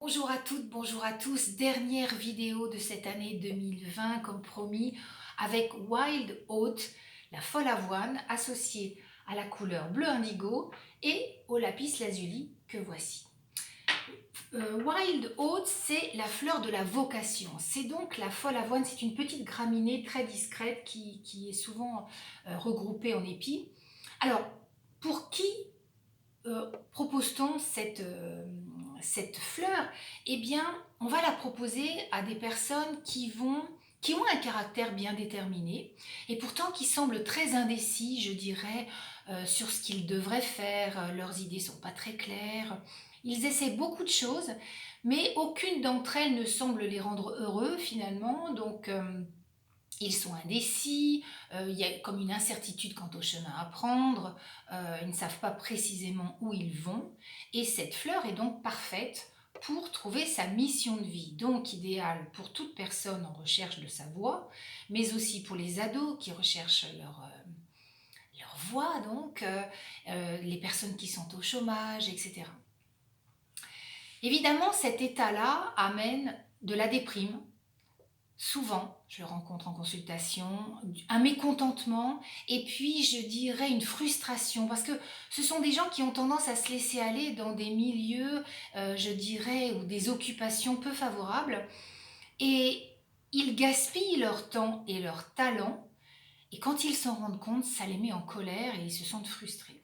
Bonjour à toutes, bonjour à tous. Dernière vidéo de cette année 2020, comme promis, avec Wild Oat, la folle avoine, associée à la couleur bleu indigo et au lapis lazuli que voici. Wild Oat, c'est la fleur de la vocation. C'est donc la folle avoine, c'est une petite graminée très discrète qui est souvent regroupée en épis. Alors, pour qui propose-t-on cette fleur? Eh bien, on va la proposer à des personnes qui ont un caractère bien déterminé et pourtant qui semblent très indécis, je dirais, sur ce qu'ils devraient faire. Leurs idées ne sont pas très claires. Ils essaient beaucoup de choses, mais aucune d'entre elles ne semble les rendre heureux finalement. Donc, ils sont indécis, il y a comme une incertitude quant au chemin à prendre, ils ne savent pas précisément où ils vont. Et cette fleur est donc parfaite pour trouver sa mission de vie, donc idéale pour toute personne en recherche de sa voie, mais aussi pour les ados qui recherchent leur voie, donc les personnes qui sont au chômage, etc. Évidemment, cet état-là amène de la déprime. Souvent, je le rencontre en consultation, un mécontentement et puis je dirais une frustration parce que ce sont des gens qui ont tendance à se laisser aller dans des milieux, je dirais, ou des occupations peu favorables et ils gaspillent leur temps et leur talent et quand ils s'en rendent compte, ça les met en colère et ils se sentent frustrés.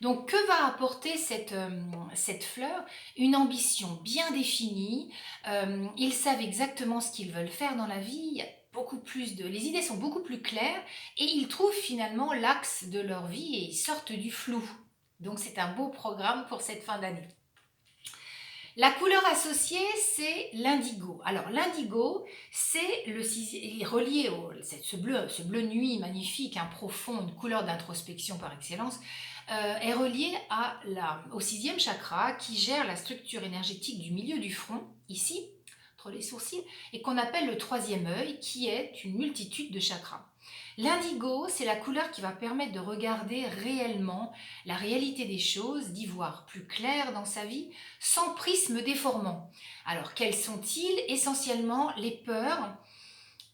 Donc, que va apporter cette fleur? Une ambition bien définie. Ils savent exactement ce qu'ils veulent faire dans la vie. Il y a les idées sont beaucoup plus claires et ils trouvent finalement l'axe de leur vie et ils sortent du flou. Donc, c'est un beau programme pour cette fin d'année. La couleur associée, c'est l'indigo. Alors l'indigo, il est relié ce bleu nuit magnifique, profond, une couleur d'introspection par excellence, est relié au sixième chakra qui gère la structure énergétique du milieu du front, ici, entre les sourcils, et qu'on appelle le troisième œil, qui est une multitude de chakras. L'indigo, c'est la couleur qui va permettre de regarder réellement la réalité des choses, d'y voir plus clair dans sa vie, sans prisme déformant. Alors, quels sont-ils? Essentiellement les peurs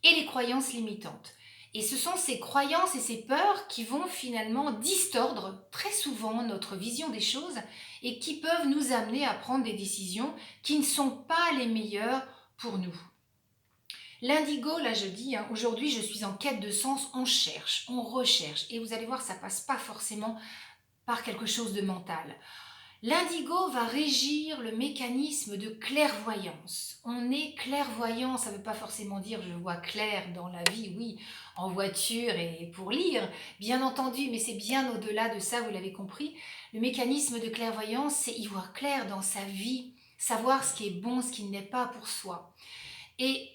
et les croyances limitantes. Et ce sont ces croyances et ces peurs qui vont finalement distordre très souvent notre vision des choses et qui peuvent nous amener à prendre des décisions qui ne sont pas les meilleures pour nous. L'indigo, là je dis, aujourd'hui je suis en quête de sens, on cherche, on recherche. Et vous allez voir, ça passe pas forcément par quelque chose de mental. L'indigo va régir le mécanisme de clairvoyance. On est clairvoyant, ça ne veut pas forcément dire je vois clair dans la vie, oui, en voiture et pour lire, bien entendu, mais c'est bien au-delà de ça, vous l'avez compris. Le mécanisme de clairvoyance, c'est y voir clair dans sa vie, savoir ce qui est bon, ce qui n'est pas pour soi. Et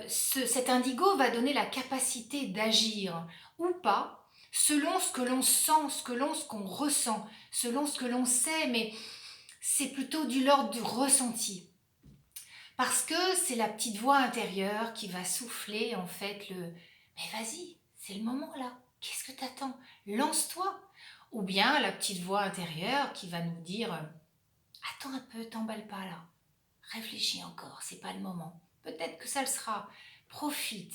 cet indigo va donner la capacité d'agir ou pas, selon ce que l'on sent, ce qu'on ressent, selon ce que l'on sait, mais c'est plutôt de l'ordre du ressenti. Parce que c'est la petite voix intérieure qui va souffler en fait Mais vas-y, c'est le moment là, qu'est-ce que t'attends? Lance-toi. Ou bien la petite voix intérieure qui va nous dire Attends un peu, t'emballe pas là, réfléchis encore, c'est pas le moment. Peut-être que ça le sera. Profite.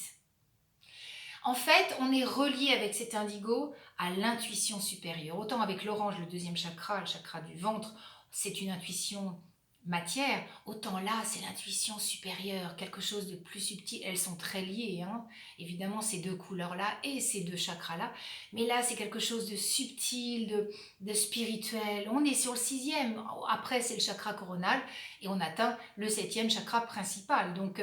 En fait, on est relié avec cet indigo à l'intuition supérieure. Autant avec l'orange, le deuxième chakra, le chakra du ventre, c'est une intuition matière. Autant là, c'est l'intuition supérieure, quelque chose de plus subtil. Elles sont très liées, évidemment, ces deux couleurs-là et ces deux chakras-là. Mais là, c'est quelque chose de subtil, de spirituel. On est sur le sixième. Après, c'est le chakra coronal et on atteint le septième chakra principal. Donc,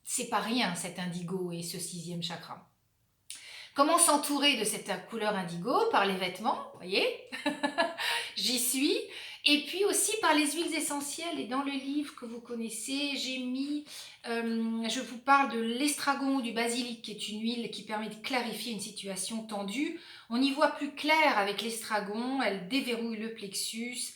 c'est pas rien cet indigo et ce sixième chakra. Comment s'entourer de cette couleur indigo? Par les vêtements, vous voyez, j'y suis. Et puis aussi par les huiles essentielles. Et dans le livre que vous connaissez, j'ai mis, je vous parle de l'estragon ou du basilic, qui est une huile qui permet de clarifier une situation tendue. On y voit plus clair avec l'estragon, elle déverrouille le plexus,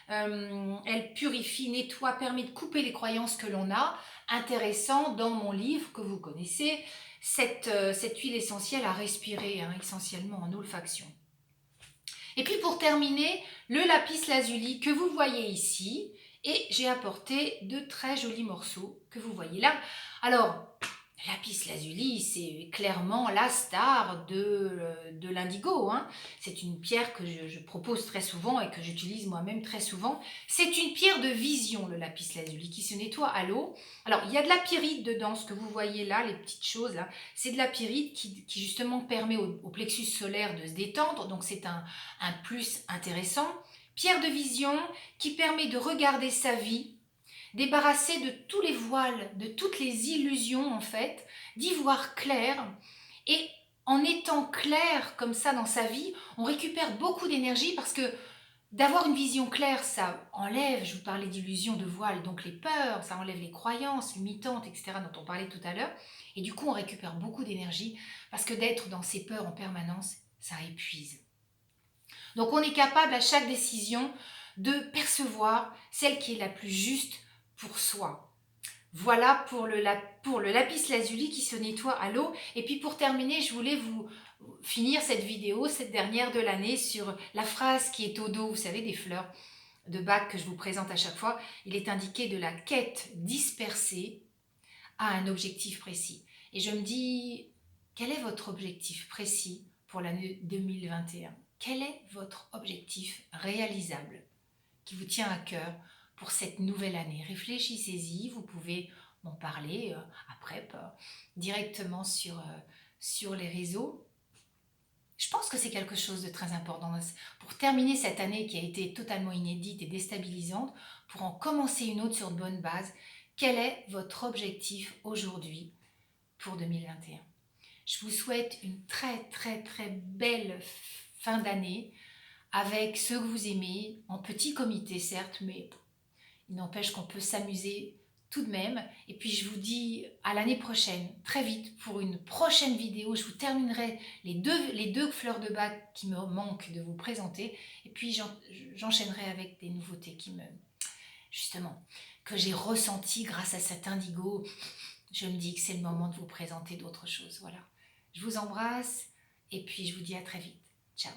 elle purifie, nettoie, permet de couper les croyances que l'on a. Intéressant, dans mon livre que vous connaissez, cette huile essentielle à respirer, essentiellement en olfaction. Et puis pour terminer, le lapis lazuli que vous voyez ici Et j'ai apporté de très jolis morceaux que vous voyez là. Alors, lapis lazuli, c'est clairement la star de l'indigo, hein. C'est une pierre que je propose très souvent et que j'utilise moi-même très souvent. C'est une pierre de vision, le lapis lazuli, qui se nettoie à l'eau. Alors, il y a de la pyrite dedans, ce que vous voyez là, les petites choses là. C'est de la pyrite qui justement permet au plexus solaire de se détendre, donc c'est un plus intéressant. Pierre de vision qui permet de regarder sa vie, débarrasser de tous les voiles, de toutes les illusions en fait, d'y voir clair. Et en étant clair comme ça dans sa vie, on récupère beaucoup d'énergie parce que d'avoir une vision claire, ça enlève, je vous parlais d'illusions, de voiles, donc les peurs, ça enlève les croyances limitantes, etc., dont on parlait tout à l'heure. Et du coup, on récupère beaucoup d'énergie parce que d'être dans ces peurs en permanence, ça épuise. Donc on est capable à chaque décision de percevoir celle qui est la plus juste pour soi. Voilà pour le lapis lazuli qui se nettoie à l'eau. Et puis pour terminer, je voulais vous finir cette vidéo, cette dernière de l'année, sur la phrase qui est au dos, vous savez, des fleurs de bac que je vous présente à chaque fois. Il est indiqué de la quête dispersée à un objectif précis. Et je me dis, quel est votre objectif précis pour l'année 2021 ? Quel est votre objectif réalisable qui vous tient à cœur pour cette nouvelle année? Réfléchissez-y, vous pouvez m'en parler après directement sur les réseaux. Je pense que c'est quelque chose de très important pour terminer cette année qui a été totalement inédite et déstabilisante, pour en commencer une autre sur de bonnes bases. Quel est votre objectif aujourd'hui pour 2021? Je vous souhaite une très très très belle fin d'année avec ceux que vous aimez, en petit comité certes, mais il n'empêche qu'on peut s'amuser tout de même. Et puis je vous dis à l'année prochaine, très vite, pour une prochaine vidéo. Je vous terminerai les deux fleurs de bac qui me manquent de vous présenter. Et puis j'enchaînerai avec des nouveautés justement, que j'ai ressenties grâce à cet indigo. Je me dis que c'est le moment de vous présenter d'autres choses. Voilà. Je vous embrasse et puis je vous dis à très vite. Ciao.